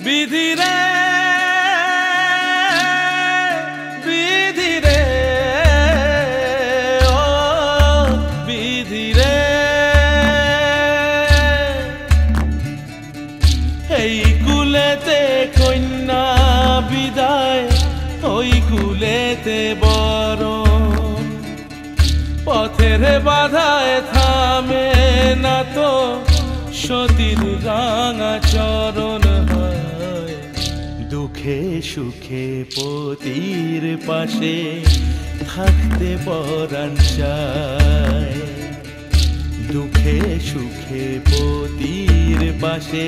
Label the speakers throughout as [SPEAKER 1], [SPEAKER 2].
[SPEAKER 1] বিধি রে বিধি রে ও বিধি রে এই কুলেতে কন্যা বিদায় ওই কুলেতে বরণ পথের বাধায় থামে না তো সতীর রাঙা চরণ হয় দুঃখে সুখে পতির পাশে থাকতে পরাণ চায় দুঃখে সুখে পতির পাশে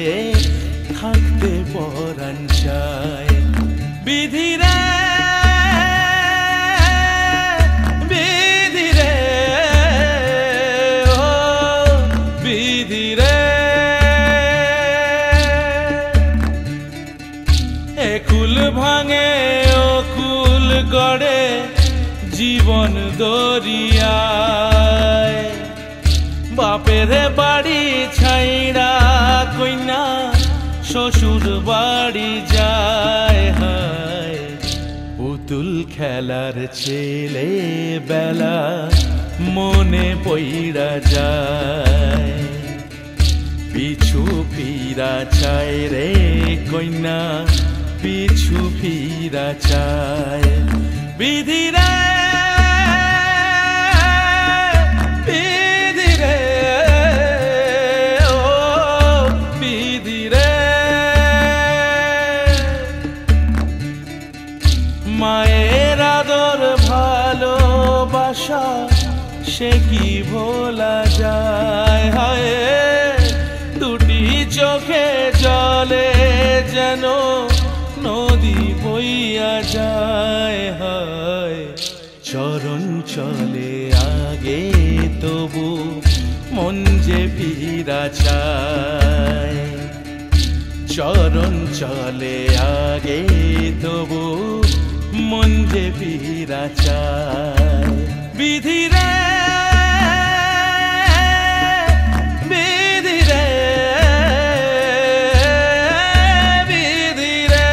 [SPEAKER 1] থাকতে পরাণ চায় বিধি রে বিধি রে ও বিধি রে একুল ভাঙে অকুল গড়ে জীবন দরিয়ায় বাপের বাড়ি ছাইড়া কইনা শ্বশুর বাড়ি যায় হায় পুতুল খেলার ছেলে বেলা মনে পইড়া যায় পিছু ফিরা চায় রে কইনা পিছু ফিরা চায় বিধি রে বিধি রে ও বিধি রে মায়ের আদর ভালোবাসা সে কি ভোলা যায় হায় দুটি চোখে জলে যেন নদী বইয়া যায় হায় চরণ চলে আগে তবু মন যে ফিরা চায় চরণ চলে আগে তবু মন যে ফিরা চায় বিধি রে বিধি রে বিধি রে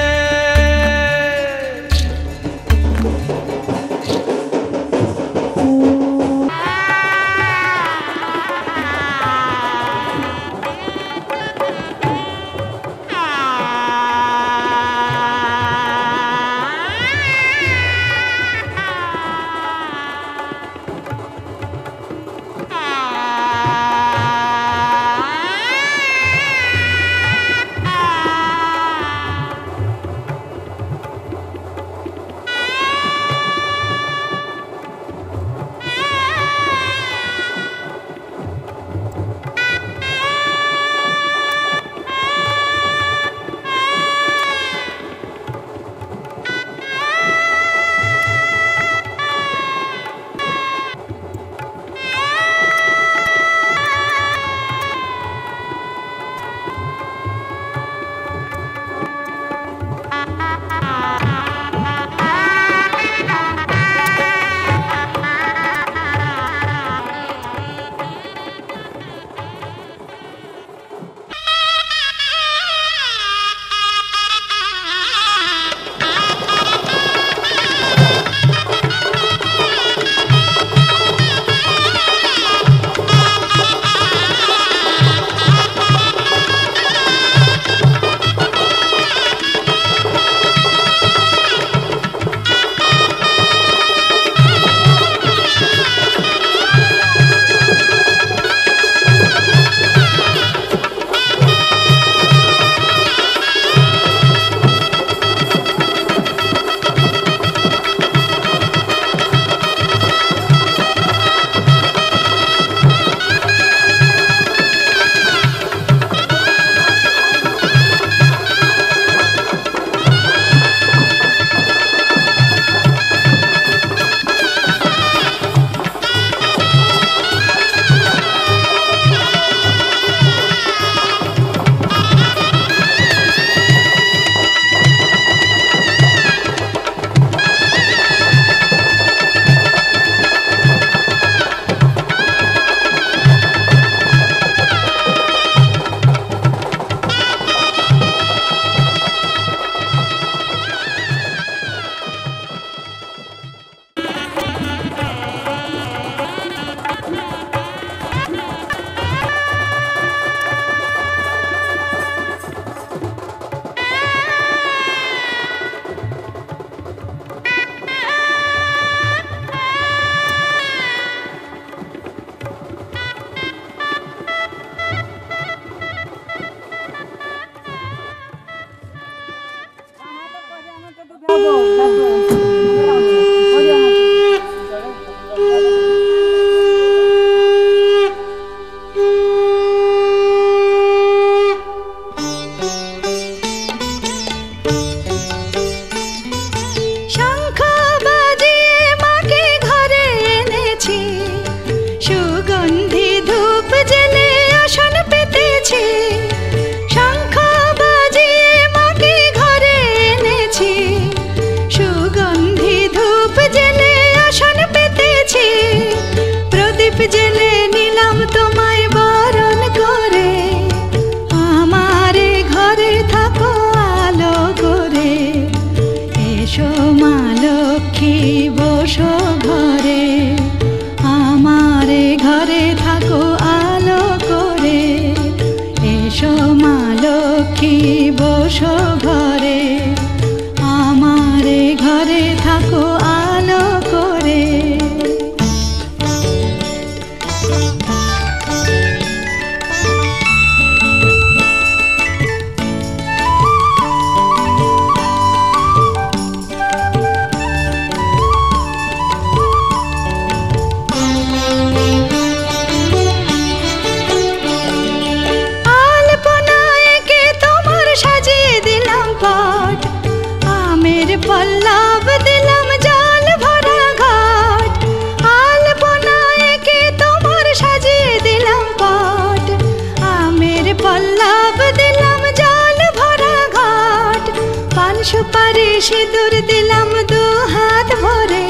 [SPEAKER 2] সিঁদুর দিলাম দু হাত ভরে,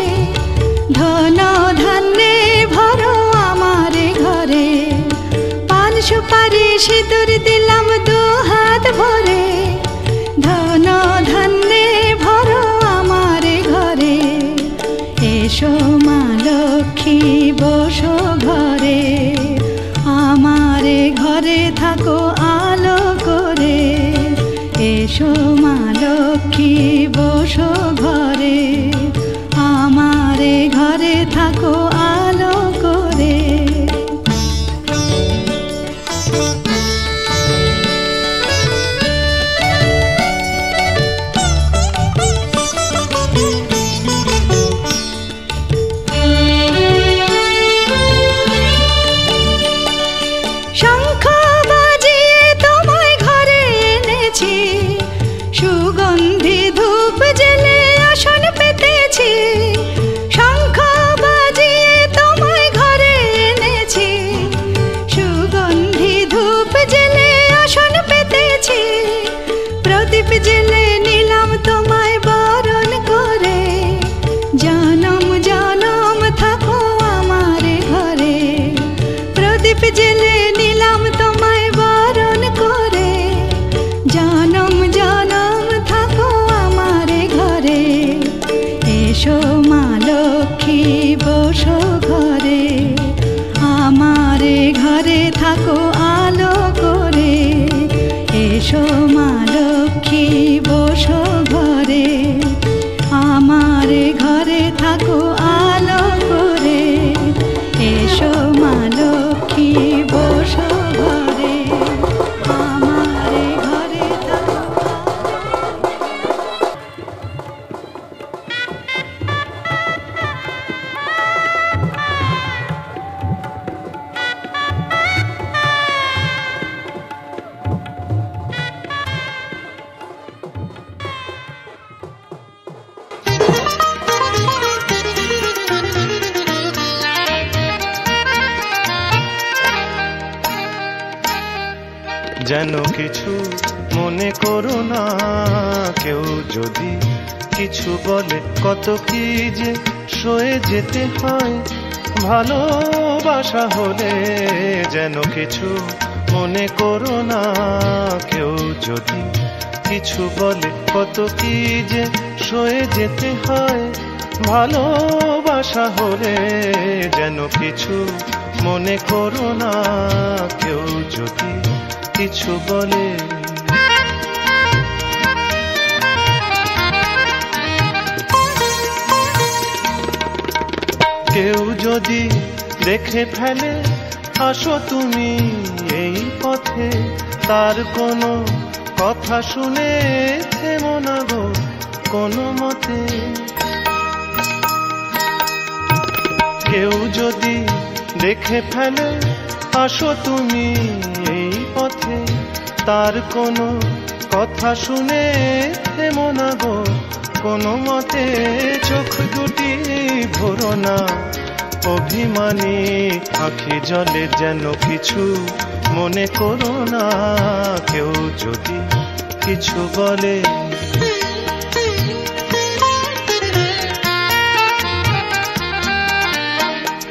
[SPEAKER 2] ধন ধান্যে ভরো আমারে ঘরে। পান সুপারি সিঁদুর দিলাম দু হাত ভরে, ধন ধান্যে ভরো আমারে ঘরে। এসো মা লক্ষ্মী বসো ঘরে, আমারে ঘরে থাকো আলো করে। এসো মা লক্ষ্মী বসো ঘরে, আমারে ঘরে থাকো আলো করে। শঙ্খ বাজিয়ে তোমায় ঘরে এনেছি, সুগন্ধি ধূপ জেলে আসন পেতেছি। শঙ্খ বাজিয়ে তোমায় ঘরে এনেছি, সুগন্ধি ধূপ জেলে আসন পেতেছি। প্রদীপ জেলে নিলাম তোমায় বরণ করে, জনম জনম থাকো আমারে ঘরে। প্রদীপ জেলে নিলাম তোমায় বরণ করে, জনম জনম থাকো আমারে ঘরে। এসো মা লক্ষ্মী বসো ঘরে, আমারে ঘরে থাকো আলো করে। এসো মা লক্ষ্মী বসো ঘরে, আমারে ঘরে থাকো আলো করে। এসো মা লক্ষ্মী বসো ঘরে, আমারে ঘরে থাকো।
[SPEAKER 1] যেন কিছু মনে করো না, কেউ যদি কিছু বলে কত কি যে সয়ে যেতে হয় ভালোবাসা হলে। যেন কিছু মনে করো না, কেউ যদি কিছু বলে কত কি যে সয়ে যেতে হয় ভালোবাসা হলে। যেন কিছু মনে করো না, কেউ যদি কিছু বলে। কেউ যদি দেখে ফেলে আসো তুমি এই পথে, তার কোনো কথা শুনে থেমো না গো কোনো মতে। কেউ যদি দেখে ফেলে আসো তুমি এই পথে, তার কোনো কথা শুনে থেমো না গো কোনো মতে। চোখ দুটি ভরো না অভিমানী আঁখি জলে, যেন কিছু মনে করো না কেউ যদি কিছু বলে।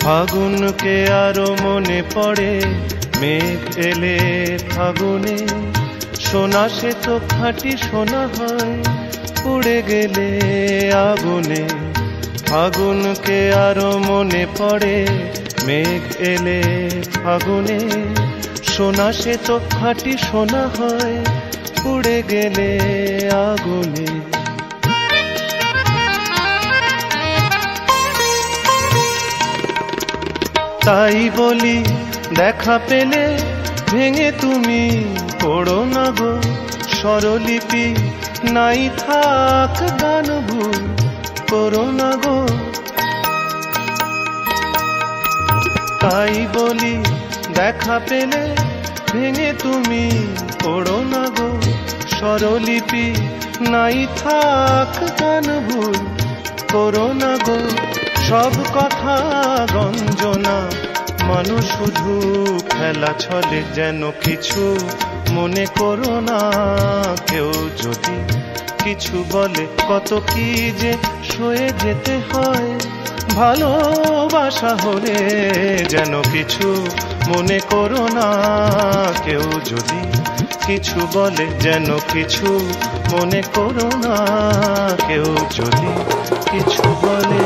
[SPEAKER 1] ফাগুনকে আরো মনে পড়ে, মেঘ এলে ফাগুনে, সোনা সে তো খাঁটি সোনা হয় উড়ে গেলে আগুনে। ফাগুনকে আরো মনে পড়ে, মেঘ এলে ফাগুনে, সোনা সে তো খাঁটি সোনা হয় উড়ে গেলে আগুনে। তাই বলি দেখা পেলে ভেঙে তুমি পড়ো না গো স্বরলিপি, নাই থাক গান ভুল করো না গো। তাই বলি দেখা পেলে ভেঙে তুমি পড়ো না গো স্বরলিপি, নাই থাক গান ভুল করো না গো। সব কথা গঞ্জনা মানুষ শুধু খেলা ছলে, যেন কিছু মনে করো না কেউ যদি কিছু বলে। কত কি যে সয়ে যেতে হয় ভালোবাসা হলে, যেন কিছু মনে করো না কেউ যদি কিছু বলে। যেন কিছু মনে করো না কেউ যদি কিছু বলে।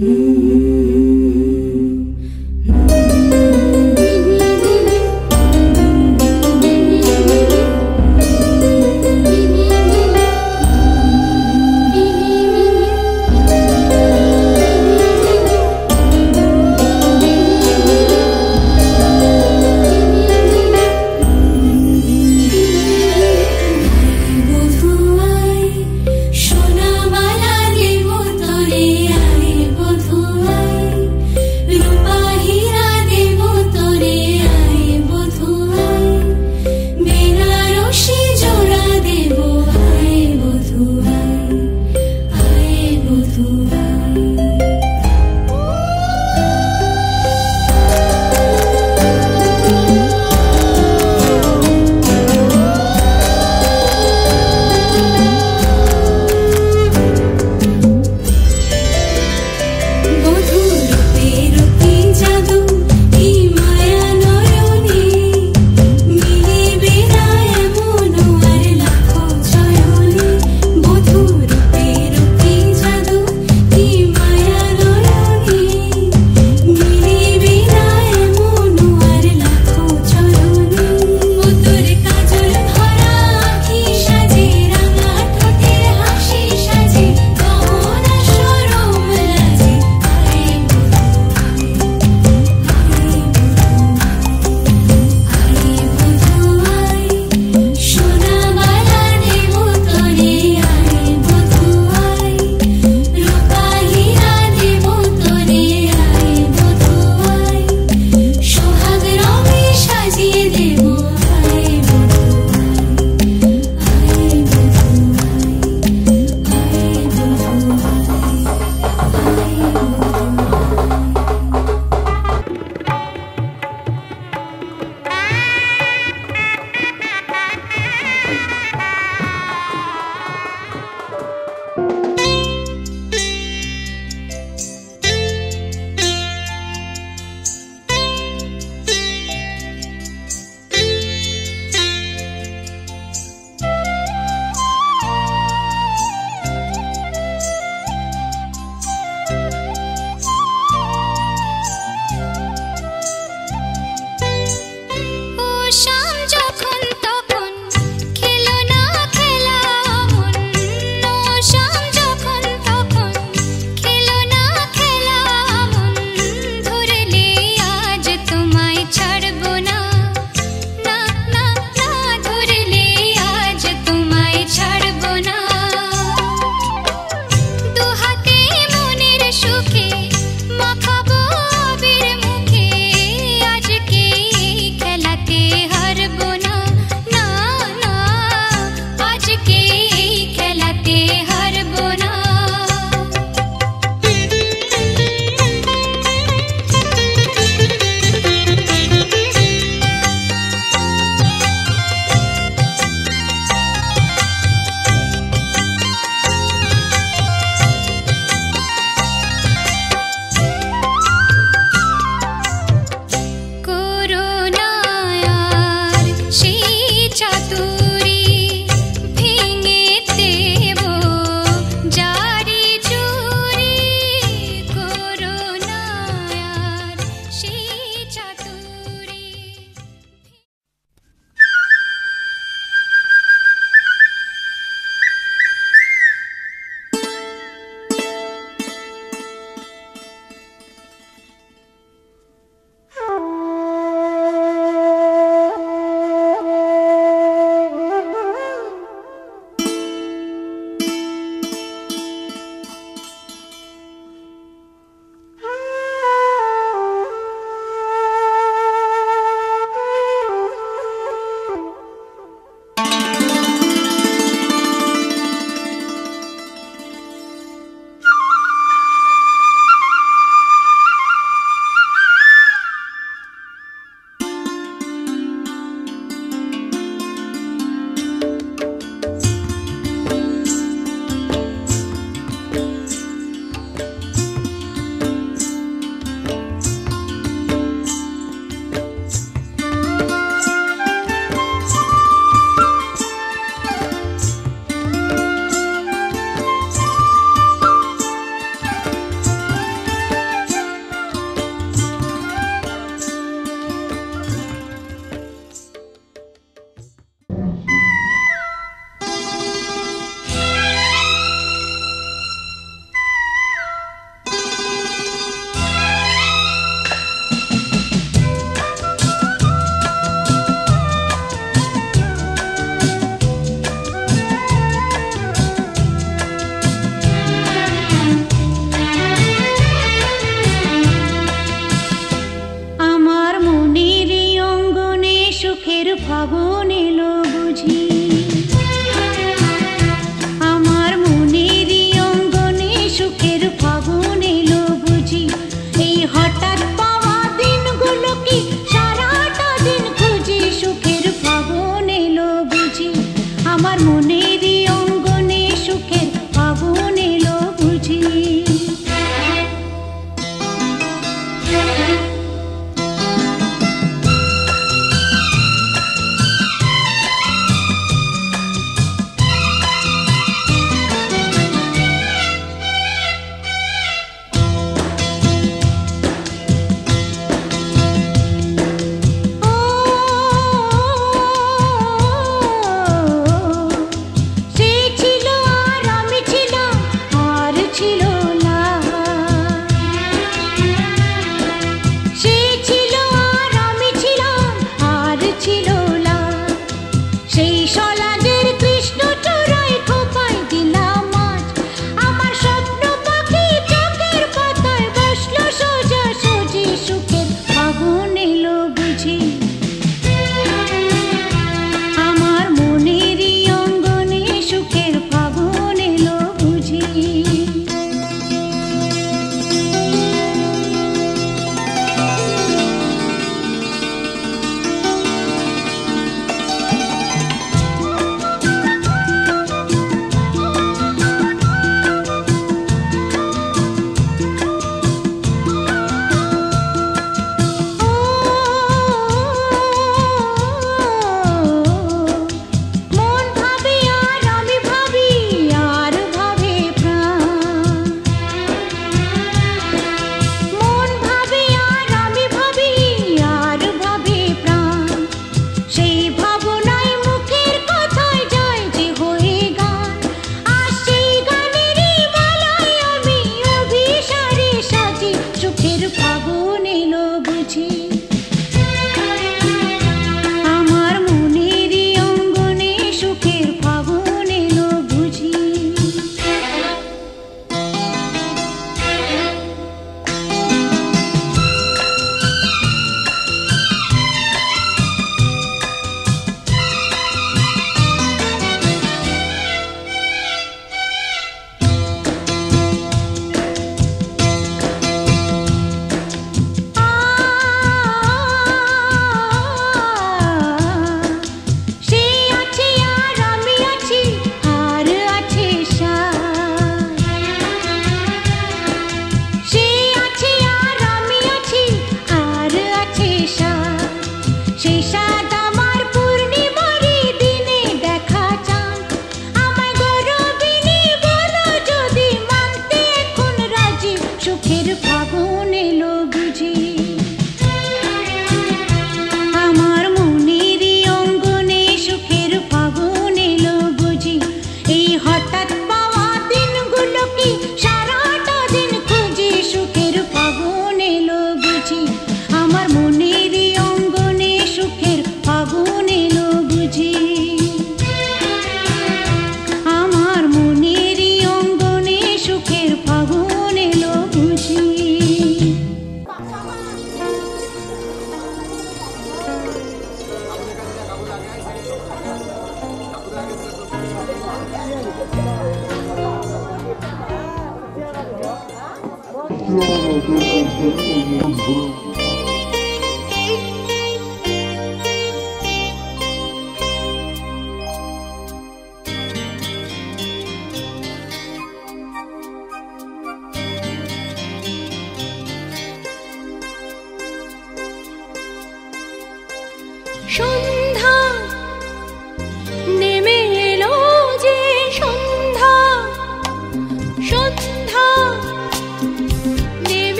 [SPEAKER 2] Mm-hmm.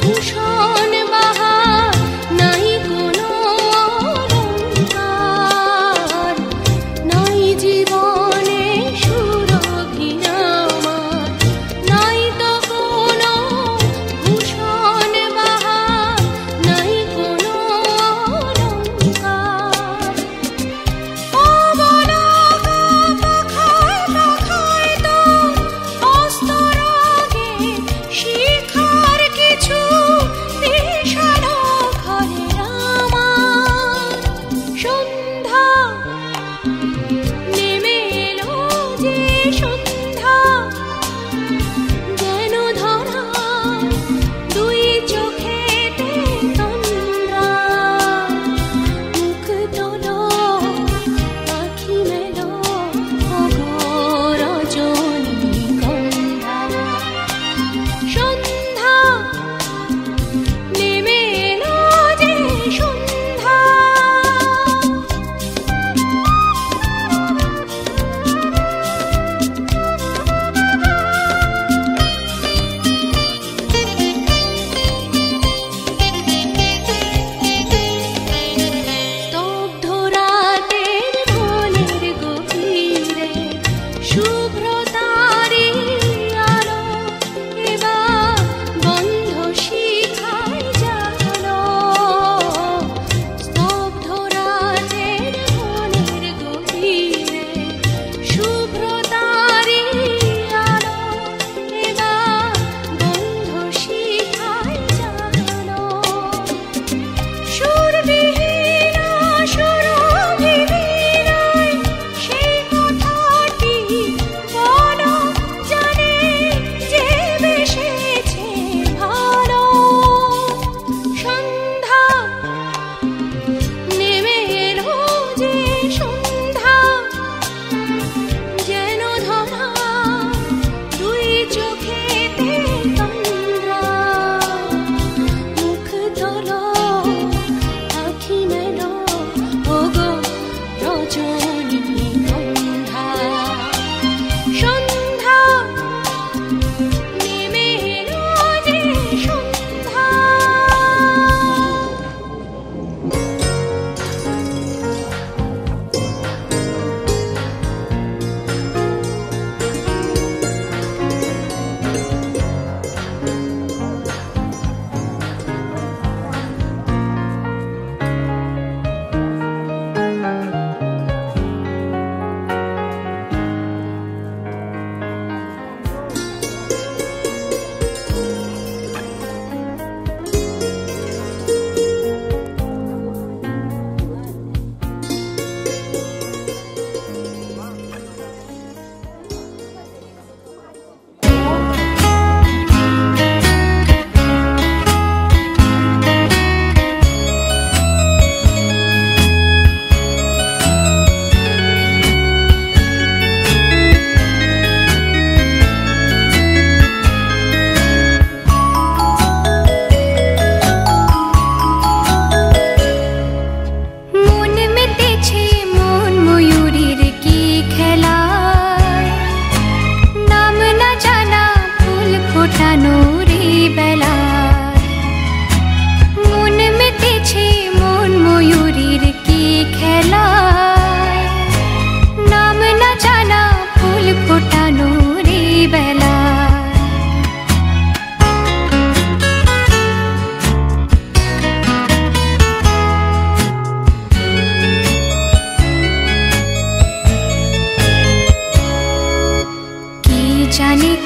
[SPEAKER 3] ভূষণ বাহার নাই কোনো অলংকার।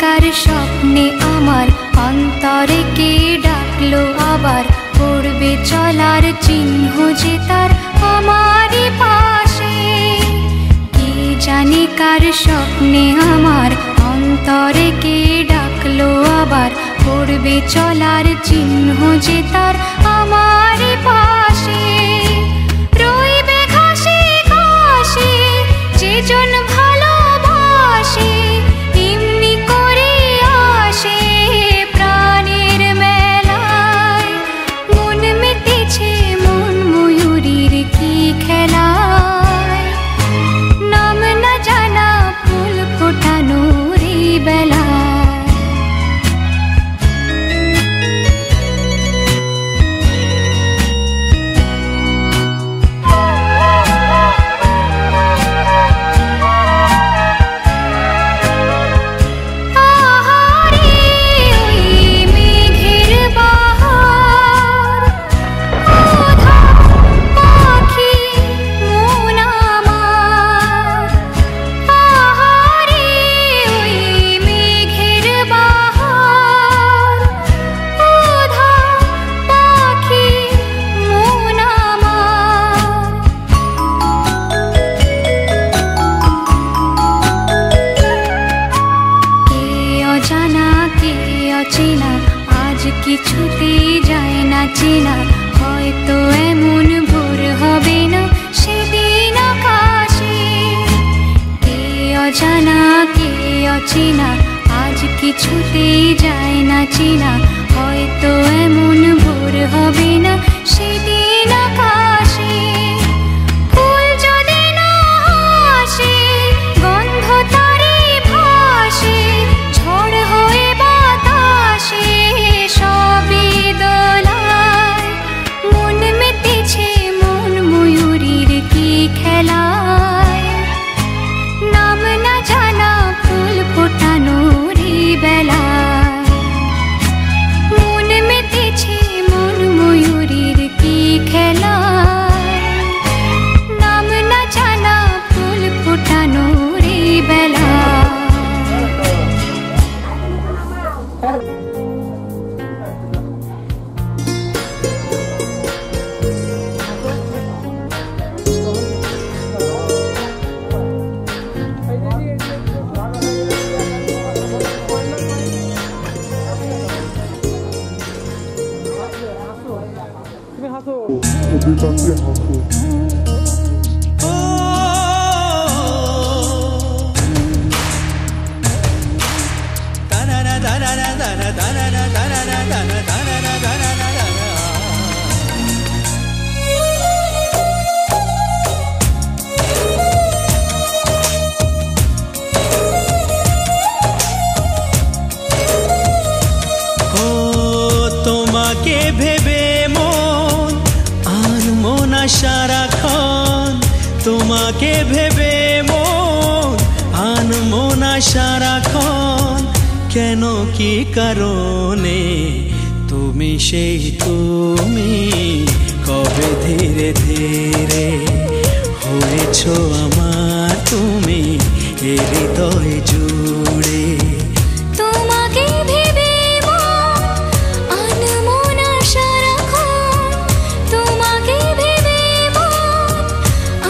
[SPEAKER 2] কার স্বপ্নে আমার অন্তরে কে ডাকলো আবার পড়বে চলার চিহ্ন যে তার আমারই পাশে। কে জানে কার স্বপ্নে আমার অন্তরে কে ডাকলো আবার পড়বে চলার চিহ্ন যে তার আমারই পাশে। রইবে ঘাসে ঘাসে যেজন ভালোবাসে এমনি করে আসে প্রাণের মেলায়। মন মেতেছে মন ময়ূরীর কি খেলায়, নাম না জানা ফুল ফোটানোর এই বেলায়। কিছুতেই যায় না চেনা, হয়তো এমন ভোর হবে না সেদিন আকাশে। কে অজানা কে অচেনা আজ কিছুতেই যায় না চেনা, হয়তো এমন ভোর হবে না সেদিন আকাশে। ফুল যদি না আসে গন্ধ তারে ভাসে, ঝড় হয়ে বাতাসে সবই দোলায়। মন মেতেছে মন ময়ূরীর কি খেলায়, নাম না জানা ফুল ফোটানোর এই বেলায়। মন মেতেছে মন ময়ূরীর কি খেলায়, নাম না জানা ফুল ফোটানোর এই বেলায়।
[SPEAKER 3] তোমাকে ভেবে মন আনমো না সারাক্ষণ, তোমাকে ভেবে মন আনমো না সারাক্ষণ। কেন কি কারণে তুমি সেই তুমি, কবে ধীরে ধীরে হয়েছো আমার তুমি এ হৃদয় জুড়ে।
[SPEAKER 2] তোমাকে ভেবে আনমো না সারাক্ষণ, তোমাকে ভেবে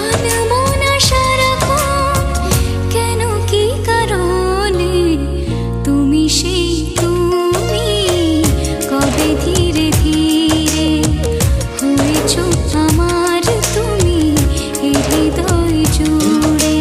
[SPEAKER 2] আনমো না সারাক্ষণ। কেন কি কারণে তুমি সেই তুমি, কবে ধীরে ধীরে হয়েছো আমার তুমি এ হৃদয় জুড়ে।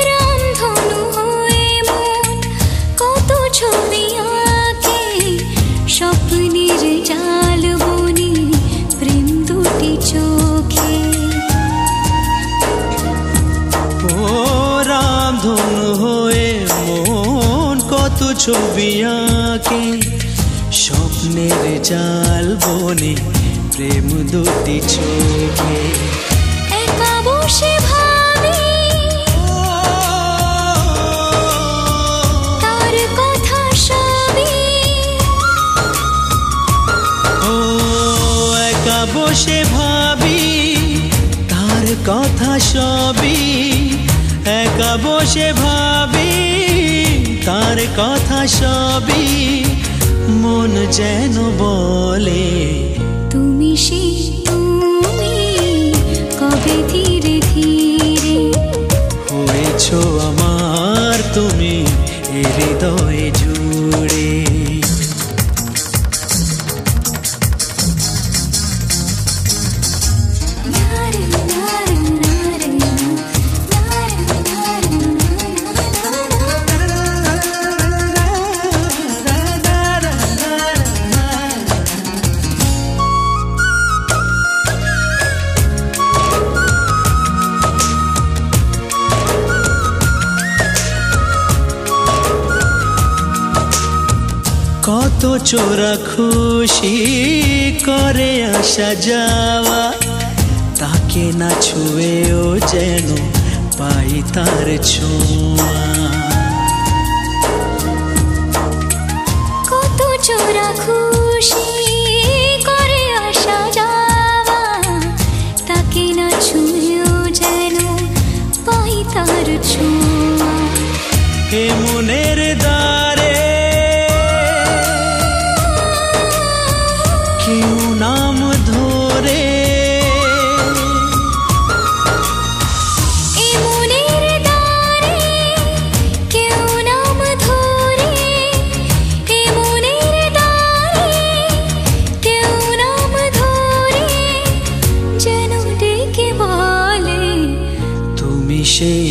[SPEAKER 2] রামধনু হয়ে মন কত ছবি আঁকে, স্বপ্নের জাল বনে প্রেম দুটি চোখে।
[SPEAKER 3] ও রামধনু হয়ে মন কত ছবি আঁকে, স্বপ্নের জাল বনে প্রেম দুটি চোখে।
[SPEAKER 2] একা বসে বসে ভাবি তার কথা সবই,
[SPEAKER 3] ও একা বসে ভাবি তার কথা সবই, একা বসে ভাবি তার কথা সবই, মন যেন বলে
[SPEAKER 2] তুমি সে তুমি কবে ধীরে ধীরে
[SPEAKER 3] হয়েছো আমার তুমি এ হৃদয়ে জুড়ে। কত চোরা খুশি করে আসা যাওয়া, তাকে না ছুঁয়েও যেন পাই তার ছোঁয়া।
[SPEAKER 2] কত চোরা খুশি করে আসা যাওয়া, তাকে না ছুঁয়েও যেন পাই তার ছোঁয়া।
[SPEAKER 3] হে মনের দ্বারে কেউ নাম ধরে,
[SPEAKER 2] এ মনের দ্বারে কেউ নাম ধরে, এ মনের দ্বারে কেউ নাম ধরে, যেন ডেকে বলে
[SPEAKER 3] তুমি সেই